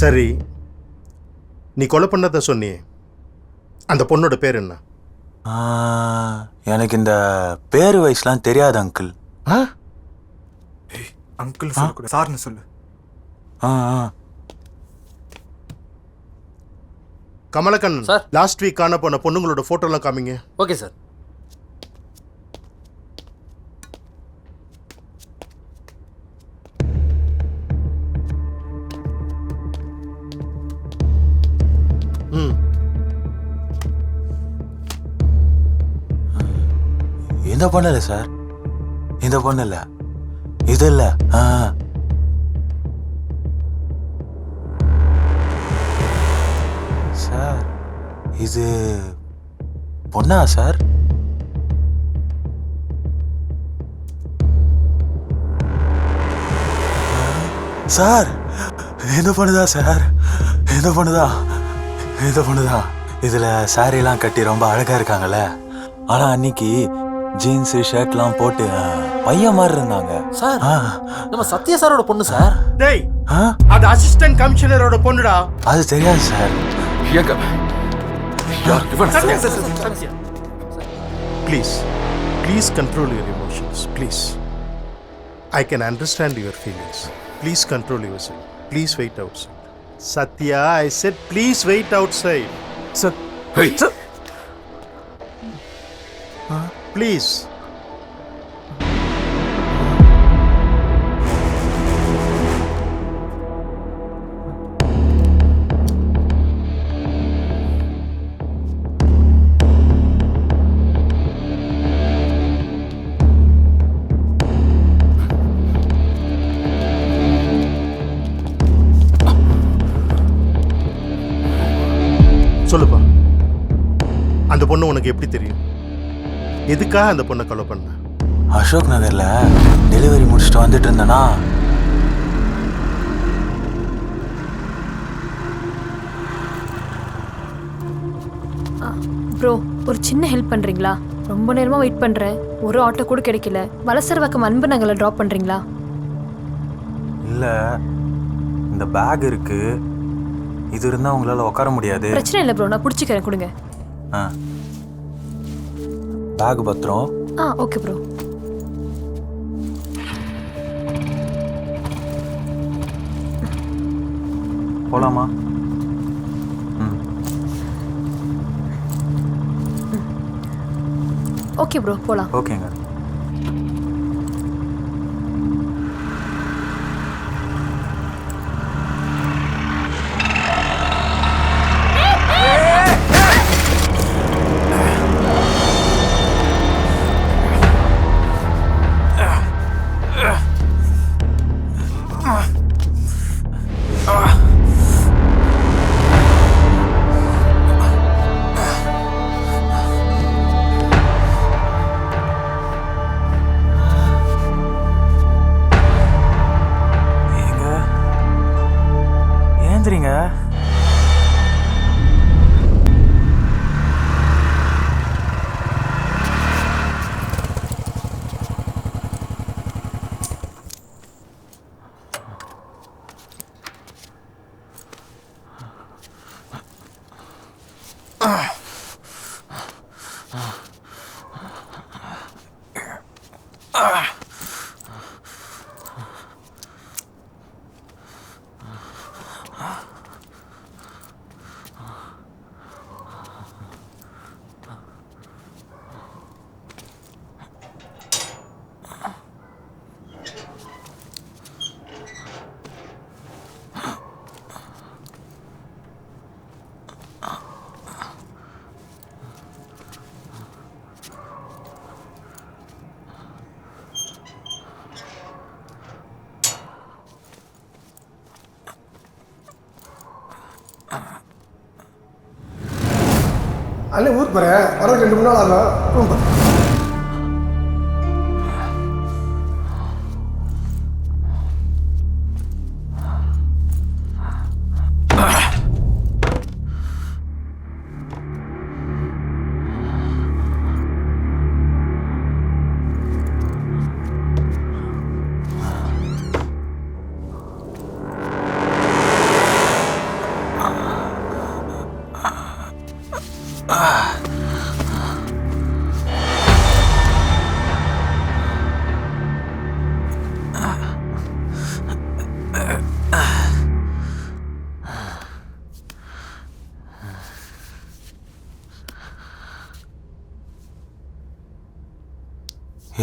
சரி, நீ கொலை பண்ணதை சொன்னியே, அந்த பொண்ணோட பேர் என்ன? எனக்கு இந்த பேரு வயசுலாம் தெரியாது அங்கிள். அங்கிள் சொல்லக்கூடாது, சார்னு சொல்லு. கமலக்கண்ணன் சார். லாஸ்ட் வீக் காண போன பொண்ணுங்களோட போட்டோலாம் காமிங்க. Okay sir. இந்த பொண்ணு இல்லை சார், இந்த பொண்ணு இல்லை, இது இல்லை. சார் இது பொண்ணா சார்? சார் இந்த பொண்ணுதான் சார், இந்த பொண்ணுதான், இந்த பொண்ணுதான். இதுல சாரிலாம் கட்டி ரொம்ப அழகா இருக்காங்கல்ல. ஆனா அன்னைக்கு ஜீன்ஸ் ஷர்ட்லாம் போட்டு பையன் மாதிரி இருந்தாங்க சார். நம்ம சத்யா சாரோட பொண்ணு சார். டேய், அது அசிஸ்டன்ட் கமிஷனரோட பொண்ணுடா. அது தெரியாது sir. Please please control your emotions please. I can understand your feelings. Please control yourself. Please wait outside. Sathya, I said please wait outside. Sir please. சொல்லுப்பா, அந்த பொண்ணு உனக்கு எப்படி தெரியும்? எதுக்காக அந்த பொண்ணை கொலை பண்ண? அசோக் நகர்ல டெலிவரி முடிச்சுட்டு வந்துட்டு இருந்தேனா, ப்ரோ ஒரு சின்ன ஹெல்ப் பண்ணுறீங்களா? ரொம்ப நேரமாக வெயிட் பண்ணுறேன், ஒரு ஆட்டோ கூட கிடைக்கல. வலசரவாக்கம் அன்பு நகரை ட்ராப் பண்ணுறீங்களா? இல்லை, இந்த பேக் இருக்கு, இது இருந்தால் உங்களால் உட்கார முடியாது. பிரச்சனை இல்லை ப்ரோ, நான் பிடிச்சிக்கிறேன், கொடுங்க. பேக் பத்திரம். Okay bro. போலாமா? ஓகே ப்ரோ, போகலாம். ஓகேங்க. ஏந்திரிங்க. அண்ணே ஊருக்கு போகிறேன், வர 2 மணி நாள் ஆகும்.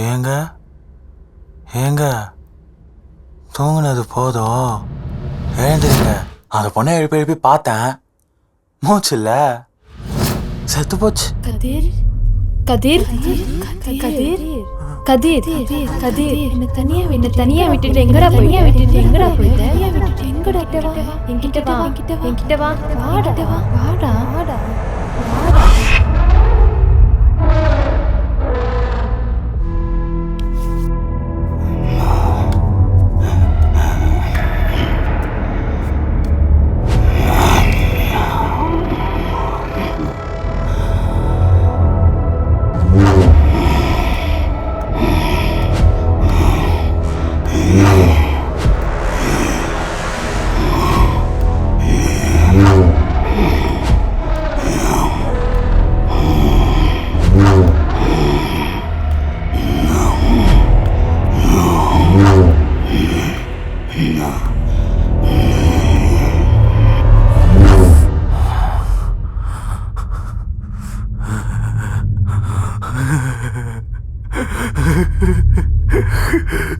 ஏங்க ஏங்க தூங்குனது போதும், எழுந்துருங்க. அந்த பொண்ணை எழுப்பி எழுப்பி பார்த்தேன், மூச்சு இல்ல, செத்து போச்சு. கதிர் கதிர் கதிர் கதிர் கதிர் என்ன தனியா விட்டுட்டு எங்கடா போயிட்ட எங்கடா வா என்கிட்ட வா வாடா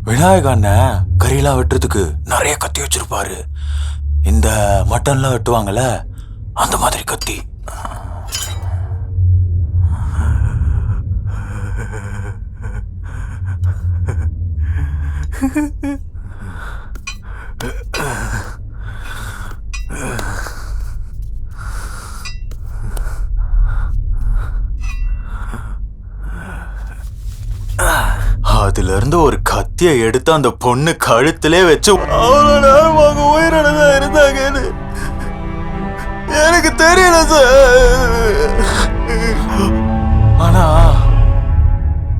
விநாயக அண்ணன் கறியெல்லாம் வெட்டுறதுக்கு நிறைய கத்தி வச்சிருப்பாரு. இந்த மட்டன்லாம் வெட்டுவாங்கல்ல, அந்த மாதிரி கத்தி. அதுல இருந்து ஒரு கத்தியை எடுத்து அந்த பொண்ணு கழுத்திலே வச்சு அவ்வளவு நேரம் அவங்க உயிரிழந்தா இருந்தாங்கன்னு எனக்கு தெரியல சார். ஆனா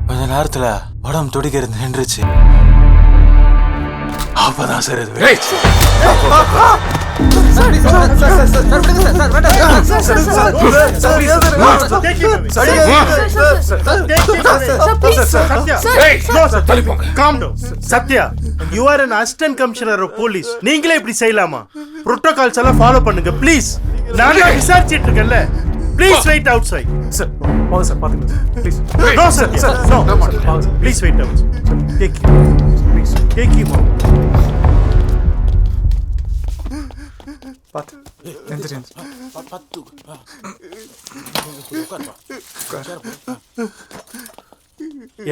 கொஞ்ச நேரத்துல உடம்பு துடிக்கிறது நின்றுச்சு. அப்பதான் சார் இது Sathya, you are an assistant commissioner of police. நீங்களே இப்படி செய்யலாமா? புரோட்டோகால்ஸ் எல்லாம் ஃபாலோ பண்ணுங்க ப்ளீஸ். நான் விசாரிச்சிட்டு இருக்கேன்ல. Please wait outside. சார் வாங்க சார் பாத்துக்கலாம் please. No sir, no. Please wait outside. Take him. Please take him out. பாத்து எந்திரிங்க.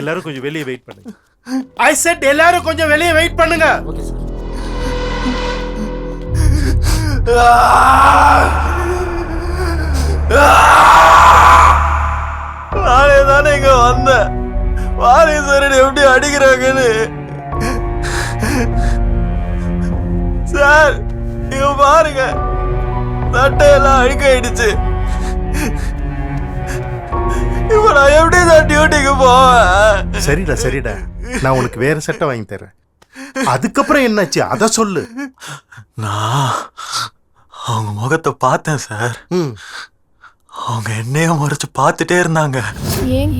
எல்லாரும் கொஞ்சம் வெளியே வெயிட் பண்ணுங்க. I said எல்லாரும் கொஞ்சம் வெளியே வெயிட் பண்ணுங்க. நானே தானே இங்க வந்தேன். வாரி சார் எப்படி அடிக்கிறாங்கன்னு. சார் இங்க பாருங்க, சட்டையெல்லாம் அழுக்காயிடுச்சு. இப்ப நான் எப்படி தான் டியூட்டிக்கு போவேன்? சரிடா, நான் உனக்கு வேற சட்டை வாங்கி தரேன். அதுக்கப்புறம் என்னாச்சு அத சொல்லு. நான் அவங்க முகத்தை பார்த்தேன் சார். அவங்க என்னைய முறைச்சு பார்த்துட்டே இருந்தாங்க. ஏன்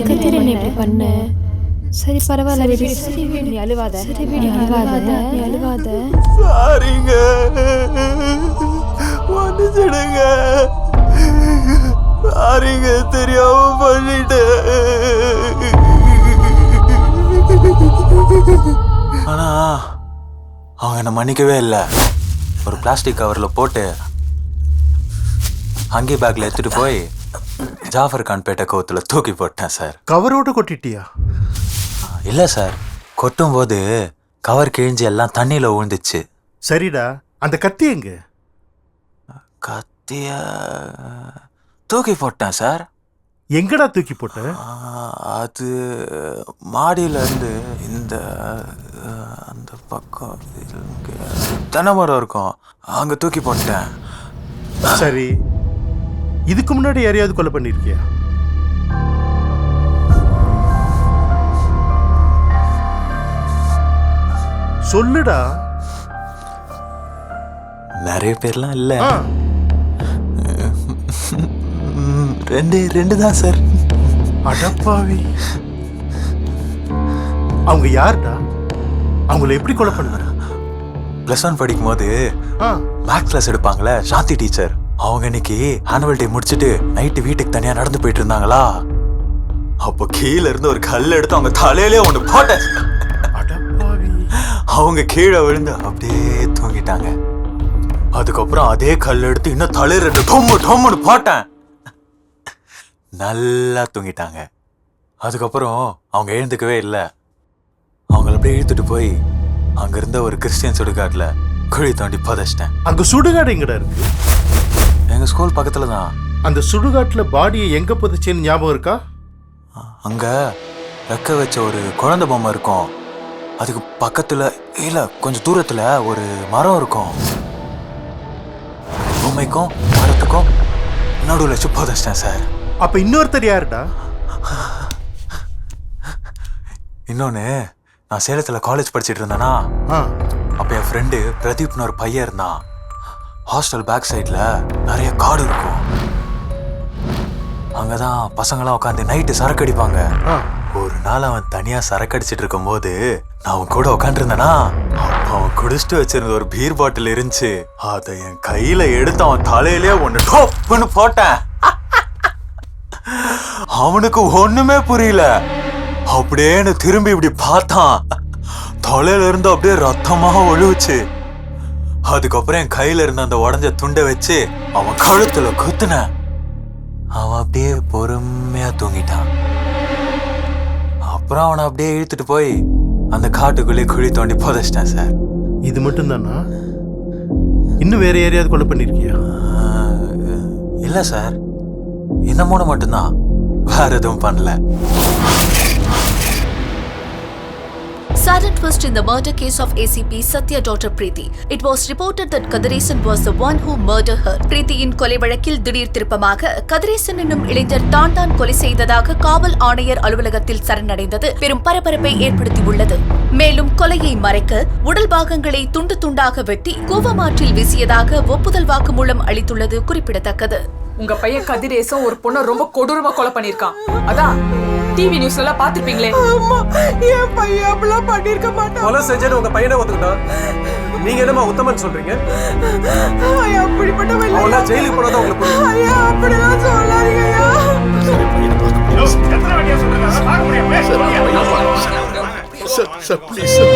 கதிர் என்ன இப்படி பண்ண? சரி பரவாயில்ல, சரி நீ அழுவாத. சாரிங்க, மன்னிச்சிடுங்க. சாரிங்க, தெரியாம பண்ணிட்டேன். ஆனா அவங்க என்ன மன்னிக்கவே இல்லை. ஒரு பிளாஸ்டிக் கவர்ல போட்டு ஹங்கி பேக்ல எடுத்துட்டு போய் ஜாஃபர் கான் பேட்டை கோத்துல தூக்கி போட்டேன் சார். கவரோட கொட்டிட்டியா? இல்ல சார், கொட்டும் போது கவர் கிழிஞ்சு எல்லாம் தண்ணியில விழுந்துச்சு. சரிடா, அந்த கத்தி எங்க? கத்திய தூக்கி போட்டேன் சார். எங்கடா தூக்கி போட்ட? அது மாடியில இருந்து இந்த அந்த பக்கம் தென்னை மரம் இருக்கும், அங்க தூக்கி போட்டேன். சரி, இதுக்கு முன்னாடி யாரையாவது கொலை பண்ணிருக்கியா? சொல்லுடா. நிறைய பேர்லாம் இல்ல, ரெண்டு தான் சார். அடப்பாவி, அவங்க யாருடா? அவங்கள எப்படி கொலை பண்ணுற? +1 படிக்கும் போது ஆ, மேக்ஸ் கிளாஸ் எடுப்பாங்களே சாந்தி டீச்சர், அவங்க இன்னைக்கு ஆனுவல் டே முடிச்சுட்டு நைட்டு வீட்டுக்கு தனியா நடந்து போயிட்டு இருந்தாங்களா, அப்போ கீழே இருந்து ஒரு கல் எடுத்து அவங்க தலையிலே ஒண்ணு போட்டேன். அடப்பாவி. அவங்க கீழே விழுந்து அப்படியே தூங்கிட்டாங்க. அதுக்கப்புறம் அதே கல் எடுத்து இன்னும் தலை 2 டொம்முன்னு போட்டேன். நல்லா தூங்கிட்டாங்க. அதுக்கப்புறம் அவங்க எழுந்துக்கவே இல்லை. அவங்கள அப்படியே இழுத்துட்டு போய் அங்க இருந்த ஒரு கிறிஸ்டியன் சுடுகாட்டுல குழி தோண்டி புதைச்சிட்டேன். அங்க சுடுகாடு எங்கடா இருக்கு? எங்க ஸ்கூல் பக்கத்துல தான். அந்த சுடுகாட்டுல பாடியை எங்க புதைச்சேன்னு ஞாபகம் இருக்கா? அங்க ரெக்க வச்ச ஒரு குழந்தை பொம்மை இருக்கும். அதுக்கு பக்கத்துல இல்ல கொஞ்சம் தூரத்துல ஒரு மரம் இருக்கும். பொம்மைக்கும் மரத்துக்கும் நடுவில் வச்சு புதைச்சிட்டேன் சார். அப்ப இன்னொருத்தர் யாருடா? இன்னொன்னு, நான் சேலத்துல காலேஜ் படிச்சுட்டு இருந்தேனா, ஆ, அப்ப என் ஃப்ரெண்டு பிரதீப்னு ஒரு பையன் இருந்தான். ஹாஸ்டல் பேக் சைட்ல நிறைய காடு இருக்கும். அங்கதான் பசங்களாம் உட்காந்து நைட்டு சரக்கு அடிப்பாங்க. ஆ. ஒரு நாள் அவன் தனியா சரக்கு அடிச்சிட்டு இருக்கும் போது நான் அவன் கூட உட்காந்துருந்தேனா, அவன் குடிச்சிட்டு வச்சிருந்த ஒரு பீர் பாட்டில் இருந்துச்சு. அதை என் கையில எடுத்து அவன் தலையிலே ஒண்ணு டோப்புன்னு போட்டேன். அவனுக்கு ஒண்ணுமே புரியல. அப்படியே திரும்பி இப்படி பார்த்தான். தலையில இருந்து அப்படியே ரத்தமா ஒழுவுச்சு. அதுக்கப்புறம் என் கையில இருந்த அந்த உடஞ்ச துண்டை வச்சு அவன் கழுத்துல குத்துன. அவன் அப்படியே பொறுமையா தூங்கிட்டான். அப்புறம் அவனை அப்படியே இழுத்துட்டு போய் அந்த காட்டுக்குள்ளே குழி தோண்டி புதைச்சிட்டேன் சார். இது மட்டும் தானா? இன்னும் வேற யாரையாவது கொலை பண்ணிருக்கியா? இல்ல சார், இந்த 3 மட்டும்தான், வேற எதுவும் பண்ணல. Sudden twist in the murder case of ACP Satya daughter Preeti. It was reported that Kadiresan was the one who murdered her. பிரீத்தியின் கொலை வழக்கில் திடீர் திருப்பமாக கதிரேசன் என்னும் இளைஞர் தான் கொலை செய்ததாக காவல் ஆணையர் அலுவலகத்தில் சரணடைந்தது பெரும் பரபரப்பை ஏற்படுத்தியுள்ளது. மேலும் கொலையை மறைக்க உடல் பாகங்களை துண்டு துண்டாக வெட்டி கூவமாற்றில் வீசியதாக ஒப்புதல் வாக்குமூலம் அளித்துள்ளது குறிப்பிடத்தக்கது. உங்க பையன் கதிரேசன் ஒரு பொண்ணை ரொம்ப கொடூரமா கொலை பண்ணிருக்கான். அதான் டிவி நியூஸ் எல்லாம் பாத்துப்பீங்களே. என் பையன் அப்படிலாம் பண்ணிருக்க மாட்டான். கொலை செஞ்சேன்னு உங்க பையனை ஒத்துக்கிட்டான். நீங்க என்னமா உத்தமன் சொல்றீங்க? அப்படிப்பட்டவன் அவெல்லாம் ஜெயிலுக்கு போனதான் உங்களுக்கு புரியும். ஐயா அப்படிலாம் சொல்லாதீங்க ஐயா. Sir, please sir.